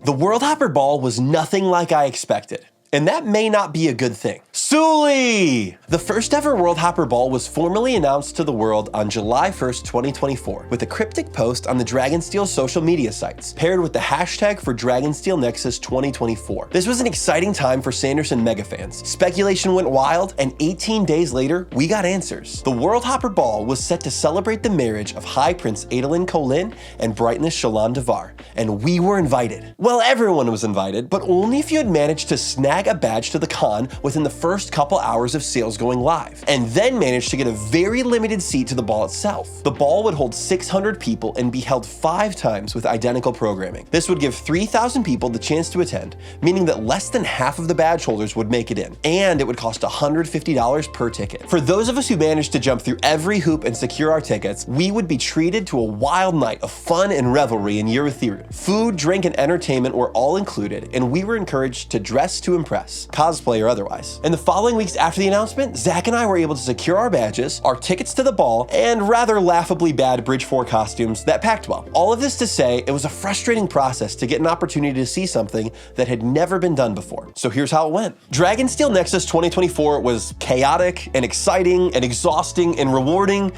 The Worldhopper Ball was nothing like I expected. And that may not be a good thing. Sule! The first ever Worldhopper Ball was formally announced to the world on July 1st, 2024, with a cryptic post on the Dragonsteel social media sites, paired with the hashtag for Dragonsteel Nexus 2024. This was an exciting time for Sanderson mega fans. Speculation went wild, and 18 days later, we got answers. The Worldhopper Ball was set to celebrate the marriage of High Prince Adolin and Shallan and Brightness Shallan Devar, and we were invited. Well, everyone was invited, but only if you had managed to snag a badge to the con within the first couple hours of sales going live, and then managed to get a very limited seat to the ball itself. The ball would hold 600 people and be held 5 times with identical programming. This would give 3,000 people the chance to attend, meaning that less than half of the badge holders would make it in, and it would cost $150 per ticket. For those of us who managed to jump through every hoop and secure our tickets, we would be treated to a wild night of fun and revelry in Urithiru. Food, drink, and entertainment were all included, and we were encouraged to dress to impress, cosplay or otherwise. In the following weeks after the announcement, Zach and I were able to secure our badges, our tickets to the ball, and rather laughably bad Bridge 4 costumes that packed well. All of this to say, it was a frustrating process to get an opportunity to see something that had never been done before. So here's how it went. Dragonsteel Nexus 2024 was chaotic and exciting and exhausting and rewarding.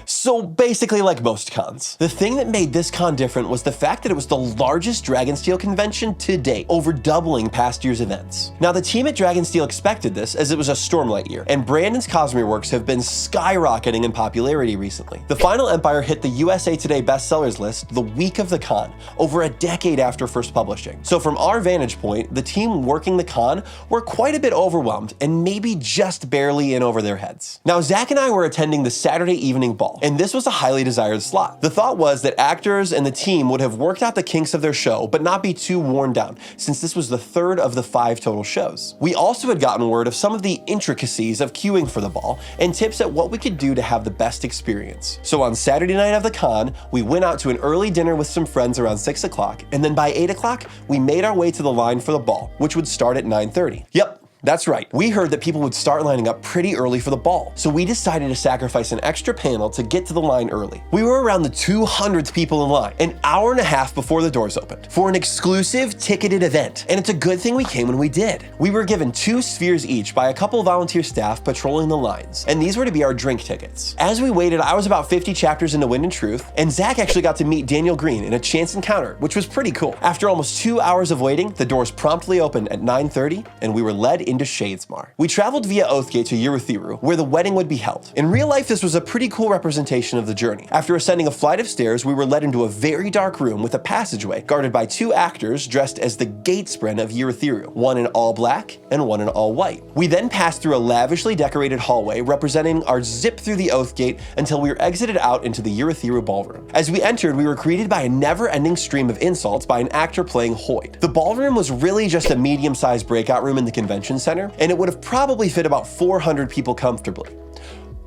So basically like most cons. The thing that made this con different was the fact that it was the largest Dragonsteel convention to date, over doubling past year's events. Now the team at Dragonsteel expected this, as it was a Stormlight year, and Brandon's Cosmere works have been skyrocketing in popularity recently. The Final Empire hit the USA Today bestsellers list the week of the con, over a decade after first publishing. So from our vantage point, the team working the con were quite a bit overwhelmed and maybe just barely in over their heads. Now Zach and I were attending the Saturday evening ball, and this was a highly desired slot. The thought was that actors and the team would have worked out the kinks of their show, but not be too worn down, since this was the 3rd of the 5 total shows. We also had gotten word of some of the intricacies of queuing for the ball, and tips at what we could do to have the best experience. So on Saturday night of the con, we went out to an early dinner with some friends around 6 o'clock, and then by 8 o'clock, we made our way to the line for the ball, which would start at 9:30. Yep. That's right, we heard that people would start lining up pretty early for the ball, so we decided to sacrifice an extra panel to get to the line early. We were around the 200th people in line, an hour and a half before the doors opened, for an exclusive ticketed event, and it's a good thing we came when we did. We were given 2 spheres each by a couple volunteer staff patrolling the lines, and these were to be our drink tickets. As we waited, I was about 50 chapters into Wind and Truth, and Zach actually got to meet Daniel Green in a chance encounter, which was pretty cool. After almost 2 hours of waiting, the doors promptly opened at 9:30, and we were led into Shadesmar. We traveled via Oathgate to Urithiru, where the wedding would be held. In real life, this was a pretty cool representation of the journey. After ascending a flight of stairs, we were led into a very dark room with a passageway guarded by 2 actors dressed as the gate spren of Urithiru, one in all black and one in all white. We then passed through a lavishly decorated hallway representing our zip through the Oathgate until we were exited out into the Urithiru ballroom. As we entered, we were greeted by a never-ending stream of insults by an actor playing Hoid. The ballroom was really just a medium-sized breakout room in the convention center, and it would have probably fit about 400 people comfortably.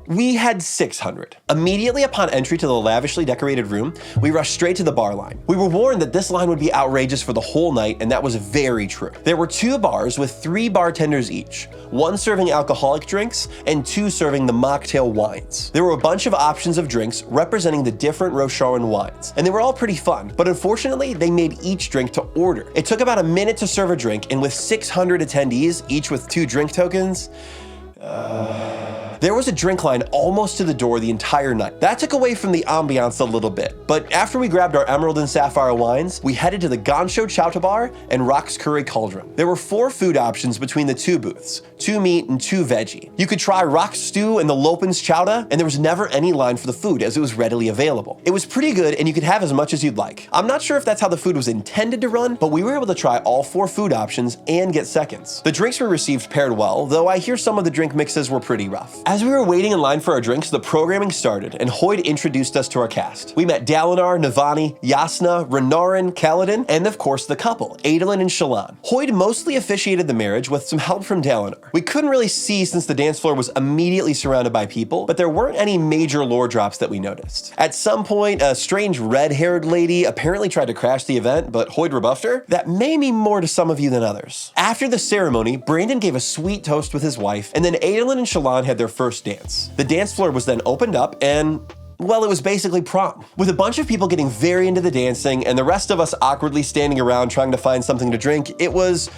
We had 600. Immediately upon entry to the lavishly decorated room, we rushed straight to the bar line. We were warned that this line would be outrageous for the whole night, and that was very true. There were 2 bars with 3 bartenders each, 1 serving alcoholic drinks and 2 serving the mocktail wines. There were a bunch of options of drinks representing the different Rosharan wines, and they were all pretty fun, but unfortunately, they made each drink to order. It took about a minute to serve a drink, and with 600 attendees, each with 2 drink tokens, there was a drink line almost to the door the entire night. That took away from the ambiance a little bit, but after we grabbed our Emerald and Sapphire wines, we headed to the Gansho Chowta Bar and Rock's Curry Cauldron. There were 4 food options between the 2 booths, 2 meat and 2 veggie. You could try Rock's Stew and the Lopin's Chowta, and there was never any line for the food as it was readily available. It was pretty good, and you could have as much as you'd like. I'm not sure if that's how the food was intended to run, but we were able to try all 4 food options and get seconds. The drinks we received paired well, though I hear some of the drink mixes were pretty rough. As we were waiting in line for our drinks, the programming started, and Hoid introduced us to our cast. We met Dalinar, Navani, Yasna, Renarin, Kaladin, and of course the couple, Adolin and Shallan. Hoid mostly officiated the marriage with some help from Dalinar. We couldn't really see since the dance floor was immediately surrounded by people, but there weren't any major lore drops that we noticed. At some point, a strange red-haired lady apparently tried to crash the event, but Hoid rebuffed her. That may mean more to some of you than others. After the ceremony, Brandon gave a sweet toast with his wife, and then Adolin and Shallan had their first dance. The dance floor was then opened up, and Well, it was basically prom, with a bunch of people getting very into the dancing and the rest of us awkwardly standing around trying to find something to drink. It was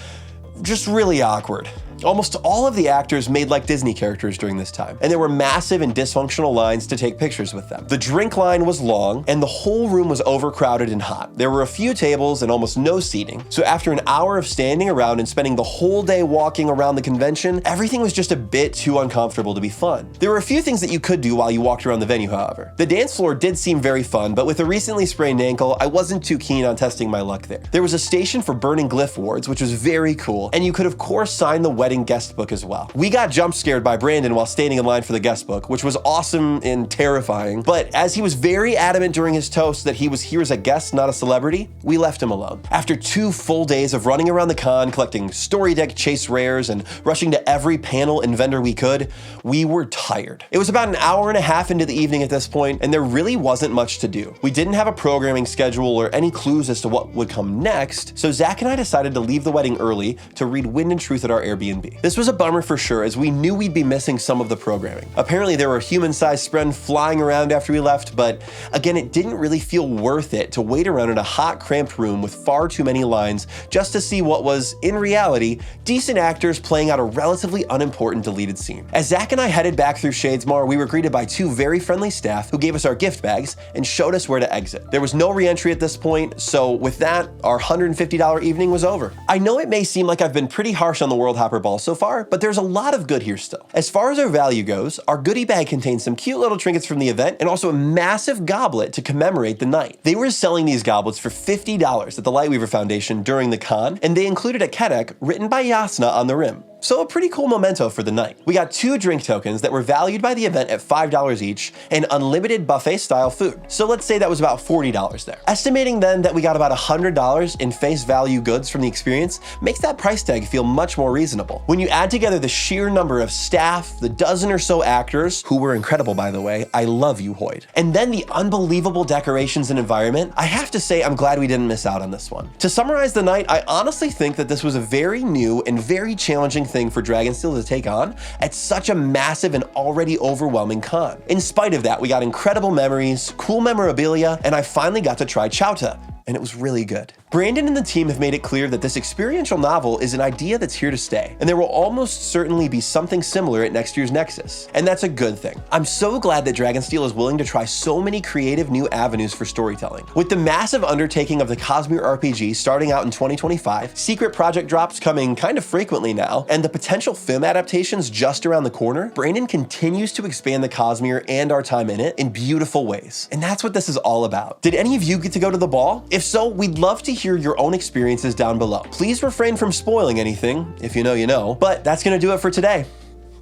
just really awkward. Almost all of the actors made like Disney characters during this time, and there were massive and dysfunctional lines to take pictures with them. The drink line was long, and the whole room was overcrowded and hot. There were a few tables and almost no seating, so after an hour of standing around and spending the whole day walking around the convention, everything was just a bit too uncomfortable to be fun. There were a few things that you could do while you walked around the venue, however. The dance floor did seem very fun, but with a recently sprained ankle, I wasn't too keen on testing my luck there. There was a station for burning glyph wards, which was very cool, and you could of course sign the wedding guest book as well. We got jump scared by Brandon while standing in line for the guest book, which was awesome and terrifying, but as he was very adamant during his toast that he was here as a guest, not a celebrity, we left him alone. After 2 full days of running around the con, collecting story deck chase rares, and rushing to every panel and vendor we could, we were tired. It was about an hour and a half into the evening at this point, and there really wasn't much to do. We didn't have a programming schedule or any clues as to what would come next, so Zach and I decided to leave the wedding early to read Wind and Truth at our Airbnb. This was a bummer for sure, as we knew we'd be missing some of the programming. Apparently there were human-sized spren flying around after we left, but again, it didn't really feel worth it to wait around in a hot, cramped room with far too many lines just to see what was, in reality, decent actors playing out a relatively unimportant deleted scene. As Zach and I headed back through Shadesmar, we were greeted by 2 very friendly staff who gave us our gift bags and showed us where to exit. There was no re-entry at this point, so with that, our $150 evening was over. I know it may seem like I've been pretty harsh on the Worldhopper Ball so far, but there's a lot of good here still. As far as our value goes, our goodie bag contains some cute little trinkets from the event and also a massive goblet to commemorate the night. They were selling these goblets for $50 at the Lightweaver Foundation during the con, and they included a Kedek written by Yasna on the rim. So a pretty cool memento for the night. We got 2 drink tokens that were valued by the event at $5 each and unlimited buffet style food. So let's say that was about $40 there. Estimating then that we got about $100 in face value goods from the experience makes that price tag feel much more reasonable. When you add together the sheer number of staff, the dozen or so actors, who were incredible by the way, I love you Hoid, and then the unbelievable decorations and environment, I have to say I'm glad we didn't miss out on this one. To summarize the night, I honestly think that this was a very new and very challenging thing for Dragonsteel to take on at such a massive and already overwhelming con. In spite of that, we got incredible memories, cool memorabilia, and I finally got to try Chowta, and it was really good. Brandon and the team have made it clear that this experiential novel is an idea that's here to stay, and there will almost certainly be something similar at next year's Nexus, and that's a good thing. I'm so glad that Dragonsteel is willing to try so many creative new avenues for storytelling. With the massive undertaking of the Cosmere RPG starting out in 2025, secret project drops coming kind of frequently now, and the potential film adaptations just around the corner, Brandon continues to expand the Cosmere and our time in it in beautiful ways, and that's what this is all about. Did any of you get to go to the ball? If so, we'd love to hear your own experiences down below. Please refrain from spoiling anything. If you know, you know. But that's gonna do it for today.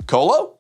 Colo?